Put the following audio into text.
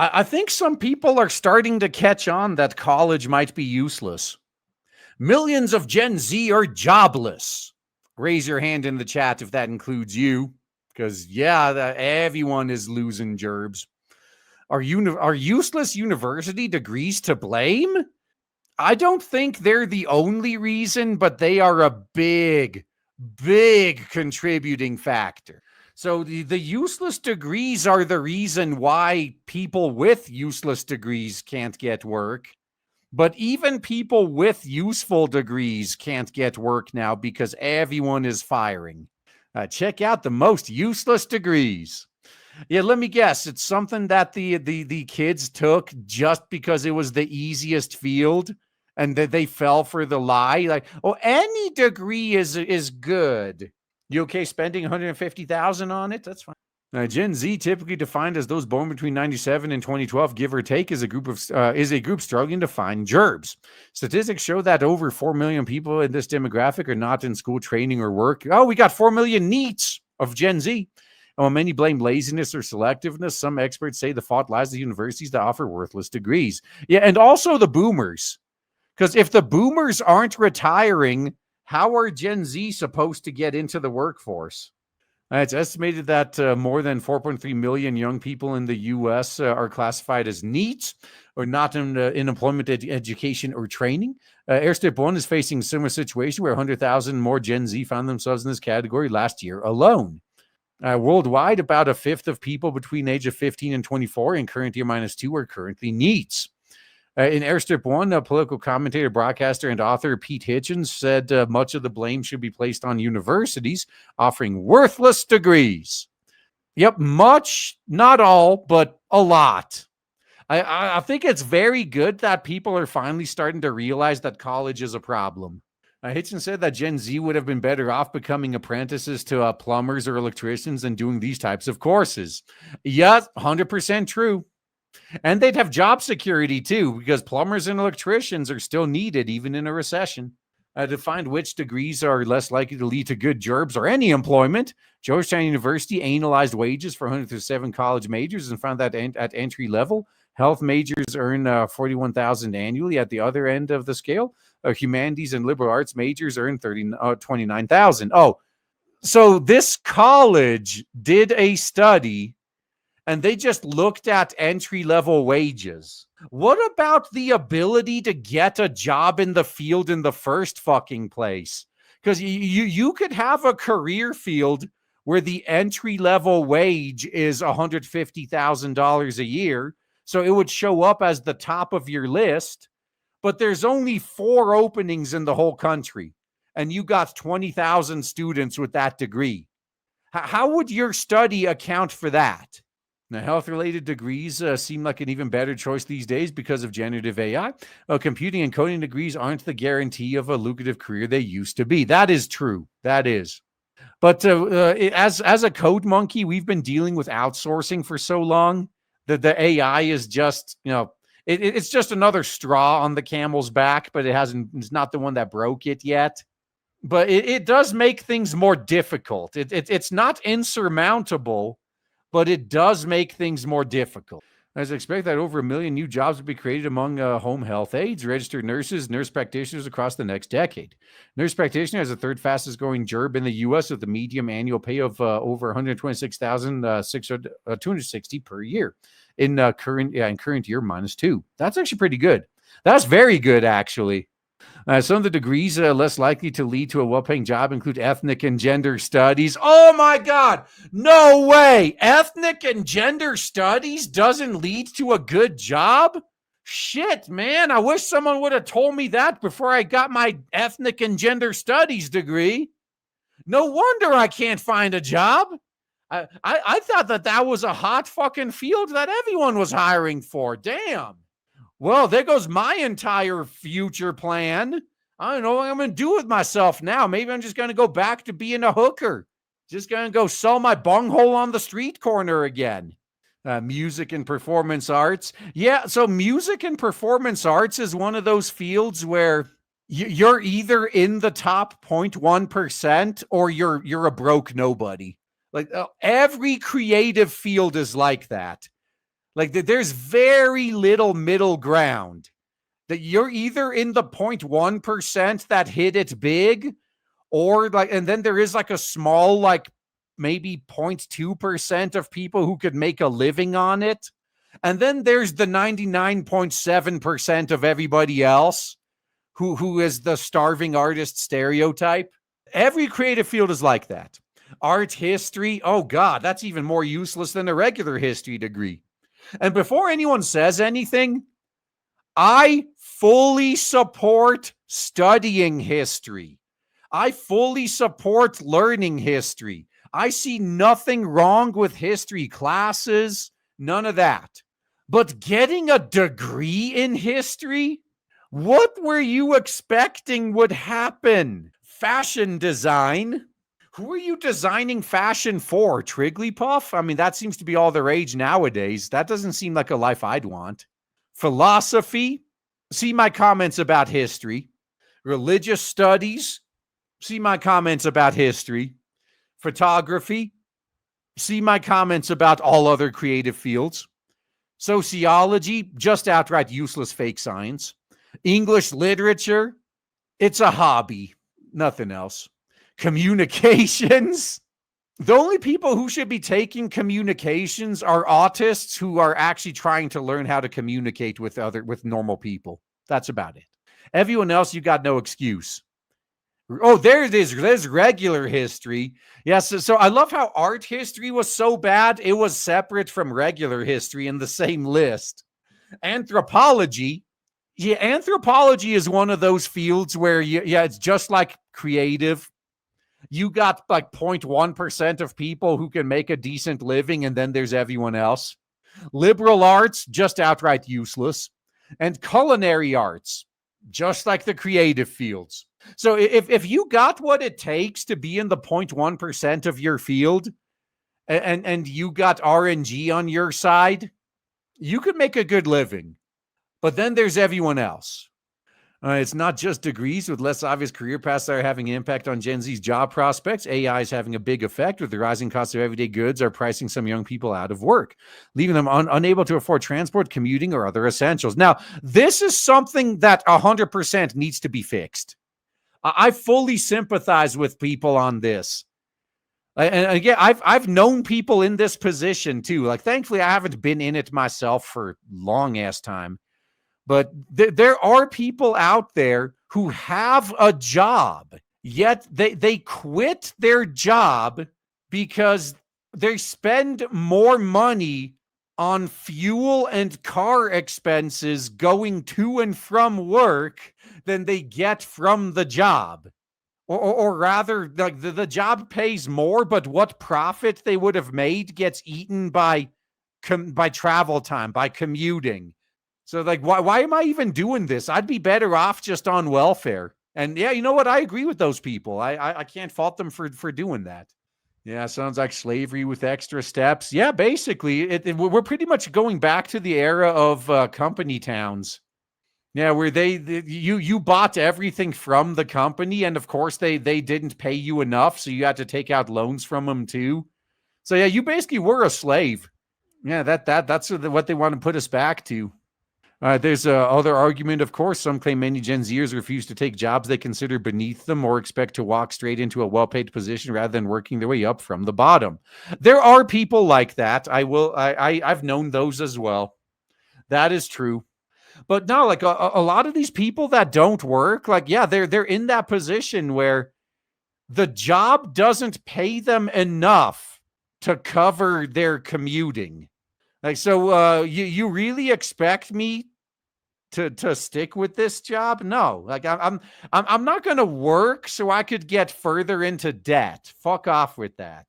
I think some people are starting to catch on that college might be useless. Millions of Gen Z are jobless. Raise your hand in the chat if that includes you, because everyone is losing gerbs. Are useless university degrees to blame? I don't think they're the only reason, but they are a big contributing factor. So the useless degrees are the reason why people with useless degrees can't get work. But even people with useful degrees can't get work now because everyone is firing. Check out the most useless degrees. Yeah, let me guess. It's something that the kids took just because it was the easiest field, and that they fell for the lie. Like, oh, any degree is good. You okay spending $150,000 on it? That's fine. Gen Z, typically defined as those born between 97 and 2012, give or take, is a group struggling to find jobs. Statistics show that over 4 million people in this demographic are not in school, training, or work. Oh, we got 4 million NEETs of Gen Z. And while many blame laziness or selectiveness, some experts say the fault lies with universities that offer worthless degrees. Yeah, and also the boomers. Because if the boomers aren't retiring, how are Gen Z supposed to get into the workforce? It's estimated that more than 4.3 million young people in the U.S. Are classified as NEET, or not in employment, education, or training. Airstrip 1 is facing a similar situation where 100,000 more Gen Z found themselves in this category last year alone. Worldwide, about a fifth of people between age of 15 and 24 in current year -2 are currently NEETs. In Airstrip 1, a political commentator, broadcaster, and author Pete Hitchens said much of the blame should be placed on universities offering worthless degrees. Yep, much, not all, but a lot. I think it's very good that people are finally starting to realize that college is a problem. Hitchens said that Gen Z would have been better off becoming apprentices to plumbers or electricians than doing these types of courses. Yeah, 100% true. And they'd have job security too, because plumbers and electricians are still needed even in a recession. To find which degrees are less likely to lead to good jobs or any employment, Georgetown University analyzed wages for 107 college majors and found that at entry level, health majors earn $41,000 annually. At the other end of the scale, humanities and liberal arts majors earn $29,000. Oh, so this college did a study and they just looked at entry-level wages. What about the ability to get a job in the field in the first fucking place? Because you could have a career field where the entry-level wage is $150,000 a year, so it would show up as the top of your list, but there's only 4 openings in the whole country, and you got 20,000 students with that degree. How would your study account for that? Now, health-related degrees seem like an even better choice these days because of generative AI. Computing and coding degrees aren't the guarantee of a lucrative career they used to be. That is true. That is. But as a code monkey, we've been dealing with outsourcing for so long that the AI is just, it's just another straw on the camel's back, but it's not the one that broke it yet. But it does make things more difficult. It's not insurmountable, but it does make things more difficult. As I expect that over 1 million new jobs will be created among home health aides, registered nurses, nurse practitioners across the next decade. Nurse practitioner has the 3rd fastest growing job in the U.S. with a median annual pay of over $126,260 per year in current year -2. That's actually pretty good. That's very good, actually. Some of the degrees less likely to lead to a well-paying job include ethnic and gender studies. Oh my God, no way. Ethnic and gender studies doesn't lead to a good job? Shit, man, I wish someone would have told me that before I got my ethnic and gender studies degree. No wonder I can't find a job. I thought that was a hot fucking field that everyone was hiring for. Damn. Well, there goes my entire future plan. I don't know what I'm going to do with myself now. Maybe I'm just going to go back to being a hooker. Just going to go sell my bunghole on the street corner again. Music and performance arts. Yeah, so music and performance arts is one of those fields where you're either in the top 0.1% or you're a broke nobody. Like every creative field is like that. Like there's very little middle ground. That you're either in the 0.1% that hit it big, or like, and then there is like a small, like maybe 0.2% of people who could make a living on it. And then there's the 99.7% of everybody else who is the starving artist stereotype. Every creative field is like that. Art history, oh God, that's even more useless than a regular history degree. And before anyone says anything, I fully support studying history. I fully support learning history. I see nothing wrong with history classes, none of that. But getting a degree in history? What were you expecting would happen? Fashion design? Who are you designing fashion for? Trigglypuff? I mean, that seems to be all the rage nowadays. That doesn't seem like a life I'd want. Philosophy? See my comments about history. Religious studies? See my comments about history. Photography? See my comments about all other creative fields. Sociology? Just outright useless fake science. English literature? It's a hobby. Nothing else. Communications? The only people who should be taking communications are autists who are actually trying to learn how to communicate with normal people. That's about it. Everyone else, you got no excuse. Oh, there it is. There's regular history. Yes. So I love how art history was so bad. It was separate from regular history in the same list. Anthropology. Yeah, anthropology is one of those fields where, it's just like creative. You got like 0.1% of people who can make a decent living, and then there's everyone else. Liberal arts, just outright useless. And culinary arts, just like the creative fields. So if you got what it takes to be in the 0.1% of your field, and you got RNG on your side, you could make a good living. But then there's everyone else. It's not just degrees with less obvious career paths that are having an impact on Gen Z's job prospects. AI is having a big effect with the rising cost of everyday goods are pricing some young people out of work, leaving them unable to afford transport, commuting, or other essentials. Now, this is something that 100% needs to be fixed. I fully sympathize with people on this. And again, I've known people in this position too. Like, thankfully, I haven't been in it myself for long ass time. But there are people out there who have a job, yet they quit their job because they spend more money on fuel and car expenses going to and from work than they get from the job. Or rather, like the job pays more, but what profit they would have made gets eaten by travel time, by commuting. So like, why am I even doing this? I'd be better off just on welfare. And yeah, you know what? I agree with those people. I can't fault them for doing that. Yeah, sounds like slavery with extra steps. Yeah, basically, we're pretty much going back to the era of company towns. Yeah, where you bought everything from the company, and of course they didn't pay you enough, so you had to take out loans from them too. So yeah, you basically were a slave. Yeah, that's what they want to put us back to. There's other argument, of course. Some claim many Gen Zers refuse to take jobs they consider beneath them or expect to walk straight into a well-paid position rather than working their way up from the bottom. There are people like that. I've known those as well. That is true. But no, like a lot of these people that don't work, like, yeah, they're in that position where the job doesn't pay them enough to cover their commuting. Like, so you really expect me to stick with this job? No, like I'm not going to work so I could get further into debt. Fuck off with that.